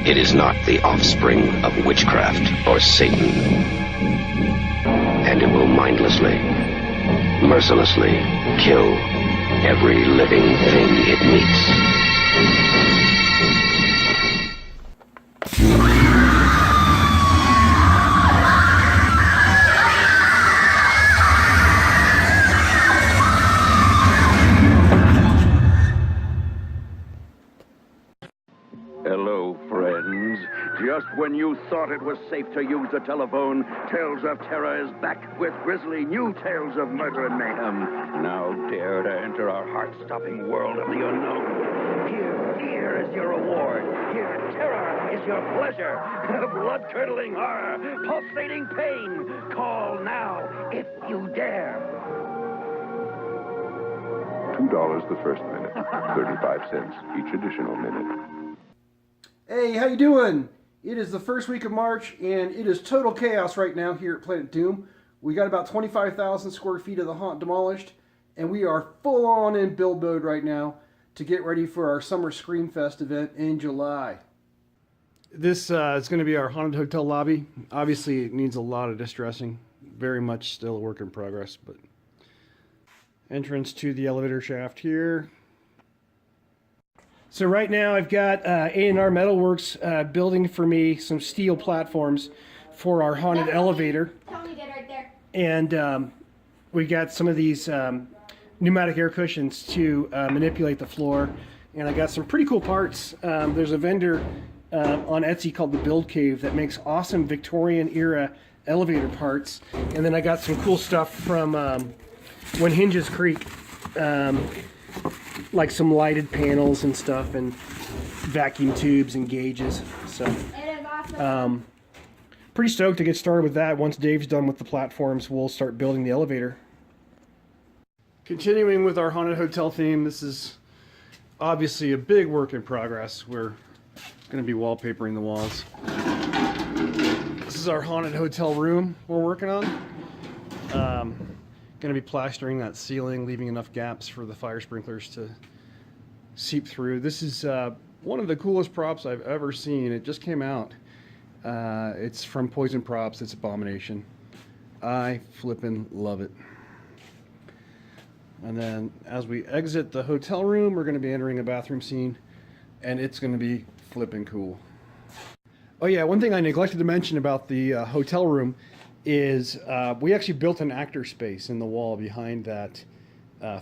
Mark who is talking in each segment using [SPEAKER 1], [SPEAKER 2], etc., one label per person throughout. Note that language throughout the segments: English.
[SPEAKER 1] It is not the offspring of witchcraft or Satan. And it will mindlessly, mercilessly kill every living thing it meets.
[SPEAKER 2] Hello, friends. Just when you thought it was safe to use the telephone, Tales of Terror is back with grisly new tales of murder and mayhem. Now dare to enter our heart-stopping world of the unknown. Here, fear is your reward. Here, terror is your pleasure. Blood-curdling horror, pulsating pain. Call now, if you dare.
[SPEAKER 3] $2 the first minute, 35 cents each additional minute.
[SPEAKER 4] Hey, how you doing? It is the first week of March, and it is total chaos right now here at Planet Doom. We got about 25,000 square feet of the haunt demolished, and we are full on in build mode right now to get ready for our Summer Screamfest event in July. This is going to be our haunted hotel lobby. Obviously, it needs a lot of distressing. Very much still a work in progress, but entrance to the elevator shaft here. So right now I've got A&R Metalworks building for me some steel platforms for our haunted elevator.
[SPEAKER 5] Tony did right there.
[SPEAKER 4] And we got some of these pneumatic air cushions to manipulate the floor. And I got some pretty cool parts. There's a vendor on Etsy called The Build Cave that makes awesome Victorian era elevator parts. And then I got some cool stuff from When Hinges Creak. Like some lighted panels and stuff, and vacuum tubes and gauges. So,
[SPEAKER 5] It is awesome.
[SPEAKER 4] pretty stoked to get started with that. Once Dave's done with the platforms, we'll start building the elevator. Continuing with our haunted hotel theme, this is obviously a big work in progress. We're going to be wallpapering the walls. This is our haunted hotel room we're working on. Going to be plastering that ceiling, leaving enough gaps for the fire sprinklers to seep through. This is one of the coolest props I've ever seen. It just came out. It's from Poison Props. It's Abomination. I flippin' love it. And then as we exit the hotel room, we're going to be entering a bathroom scene, and it's going to be flippin' cool. Oh yeah, one thing I neglected to mention about the hotel room is we actually built an actor space in the wall behind that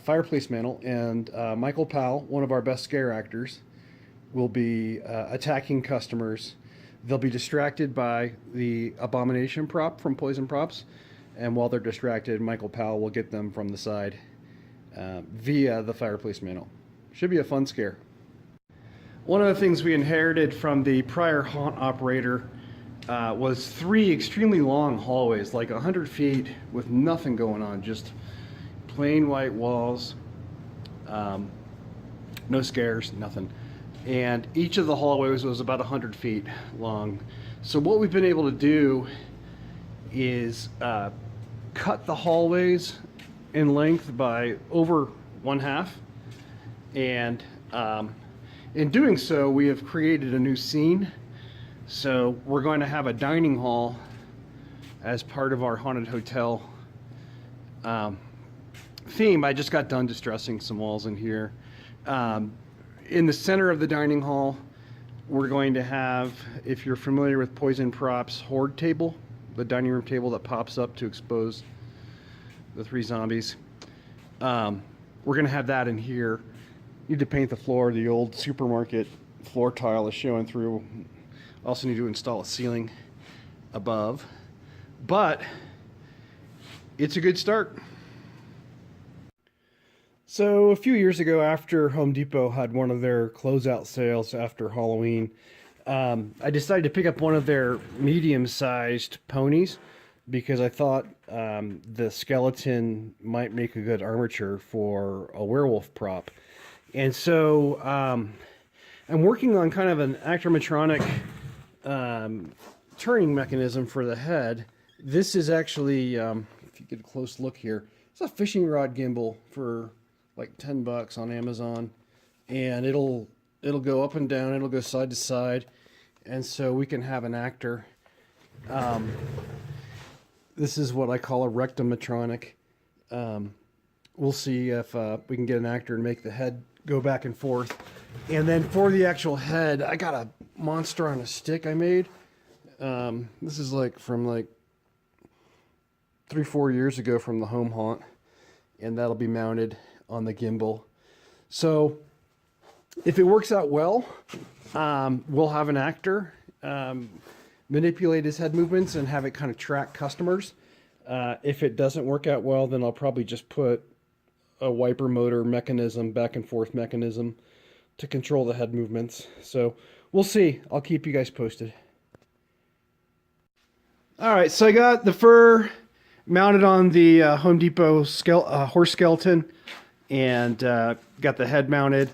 [SPEAKER 4] fireplace mantel, and Michael Powell, one of our best scare actors, will be attacking customers. They'll be distracted by the Abomination prop from Poison Props, and while they're distracted, Michael Powell will get them from the side via the fireplace mantel. Should be a fun scare. One of the things we inherited from the prior haunt operator was 3 extremely long hallways, like 100 feet, with nothing going on, just plain white walls, no scares, nothing. And each of the hallways was about 100 feet long. So what we've been able to do is cut the hallways in length by over 1/2, and in doing so, we have created a new scene. So we're going to have a dining hall as part of our haunted hotel theme. I just got done distressing some walls in here. In the center of the dining hall, we're going to have, if you're familiar with Poison Props' Horde table, the dining room table that pops up to expose the 3 zombies. We're going to have that in here. Need to paint the floor. The old supermarket floor tile is showing through. Also need to install a ceiling above, but it's a good start. So a few years ago, after Home Depot had one of their closeout sales after Halloween, I decided to pick up one of their medium-sized ponies because I thought the skeleton might make a good armature for a werewolf prop. And so I'm working on kind of an acromatronic turning mechanism for the head. This is actually, if you get a close look here, it's a fishing rod gimbal for like $10 on Amazon, and it'll go up and down, it'll go side to side, and so we can have an actor. This is what I call a rectomatronic. We'll see if we can get an actor and make the head go back and forth. And then for the actual head, I got a monster on a stick I made. This is like from like 3-4 years ago from the home haunt, and that'll be mounted on the gimbal. So if it works out well, we'll have an actor manipulate his head movements and have it kind of track customers. If it doesn't work out well, then I'll probably just put a wiper motor mechanism, back and forth mechanism, to control the head movements. So we'll see. I'll keep you guys posted. All right, so I got the fur mounted on the Home Depot horse skeleton, and got the head mounted.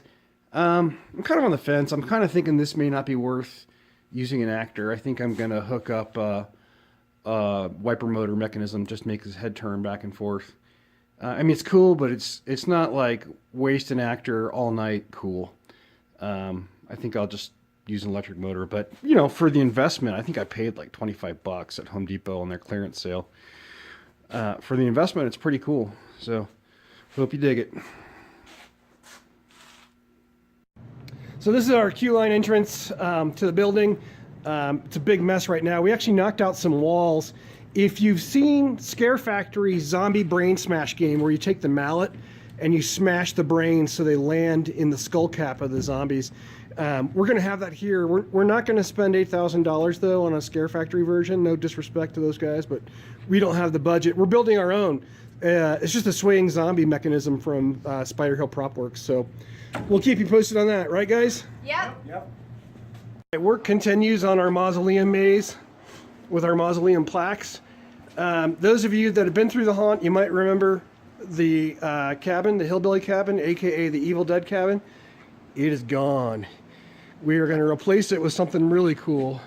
[SPEAKER 4] I'm kind of on the fence. I'm kind of thinking this may not be worth using an actor. I think I'm going to hook up a wiper motor mechanism, just make his head turn back and forth. I mean, it's cool, but it's not like waste an actor all night cool. I think I'll just use an electric motor, but you know, for the investment, I think I paid like $25 at Home Depot on their clearance sale. For the investment, it's pretty cool. So hope you dig it. So this is our queue line entrance to the building. It's a big mess right now. We actually knocked out some walls. If you've seen Scare Factory's zombie brain smash game, where you take the mallet and you smash the brains so they land in the skull cap of the zombies, we're going to have that here. We're not going to spend $8,000 though on a Scare Factory version. No disrespect to those guys, but we don't have the budget. We're building our own. It's just a swaying zombie mechanism from Spider Hill Prop Works. So we'll keep you posted on that, right, guys?
[SPEAKER 5] Yep.
[SPEAKER 4] Work continues on our Mausoleum maze with our Mausoleum plaques. Those of you that have been through the haunt, you might remember the cabin, the hillbilly cabin, aka the Evil Dead cabin. It is gone. We are going to replace it with something really cool.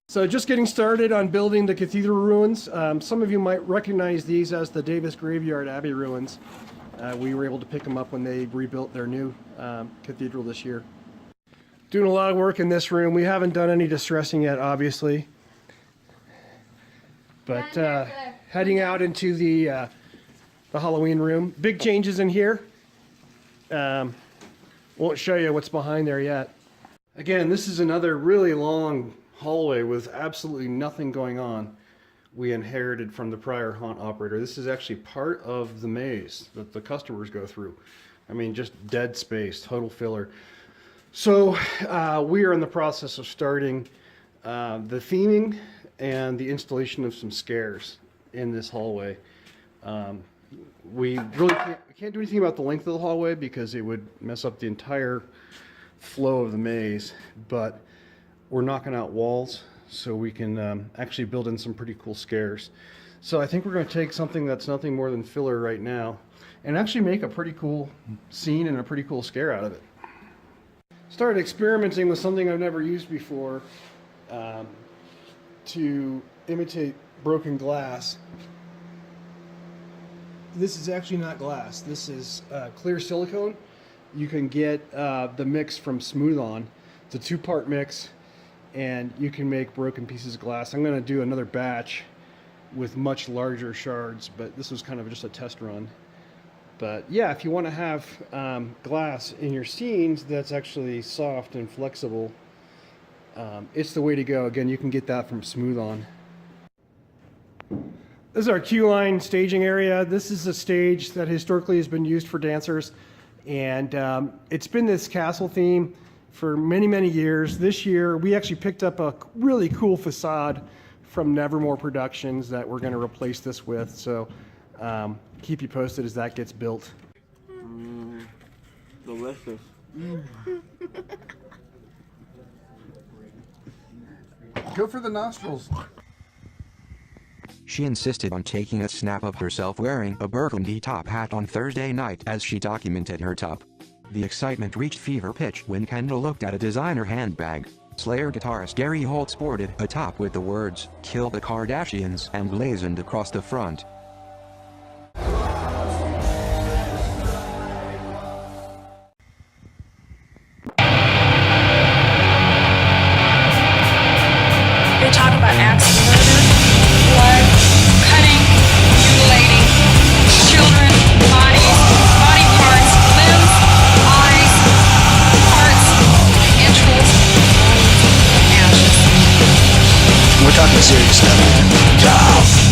[SPEAKER 4] So just getting started on building the cathedral ruins. Some of you might recognize these as the Davis Graveyard Abbey ruins. We were able to pick them up when they rebuilt their new cathedral this year. Doing a lot of work in this room. We haven't done any distressing yet, obviously. But heading out into the Halloween room. Big changes in here. Won't show you what's behind there yet. Again, this is another really long hallway with absolutely nothing going on. We inherited from the prior haunt operator. This is actually part of the maze that the customers go through. I mean, just dead space, total filler. So we are in the process of starting the theming and the installation of some scares in this hallway. We really can't do anything about the length of the hallway because it would mess up the entire flow of the maze, but we're knocking out walls so we can actually build in some pretty cool scares. So I think we're going to take something that's nothing more than filler right now and actually make a pretty cool scene and a pretty cool scare out of it. Started experimenting with something I've never used before to imitate broken glass. This is actually not glass. This is clear silicone. You can get the mix from Smooth On. It's a 2-part mix, and you can make broken pieces of glass. I'm going to do another batch with much larger shards, but this was kind of just a test run. But yeah, if you want to have glass in your scenes that's actually soft and flexible, it's the way to go. Again, you can get that from Smooth On. This is our queue line staging area. This is a stage that historically has been used for dancers, and it's been this castle theme for many, many years. This year, we actually picked up a really cool facade from Nevermore Productions that we're going to replace this with. So keep you posted as that gets built.
[SPEAKER 6] Delicious.
[SPEAKER 4] Go for the nostrils.
[SPEAKER 7] She insisted on taking a snap of herself wearing a burgundy top hat on Thursday night as she documented her top. The excitement reached fever pitch when Kendall looked at a designer handbag. Slayer guitarist Gary Holt sported a top with the words, "Kill the Kardashians," and blazoned across the front.
[SPEAKER 6] Go!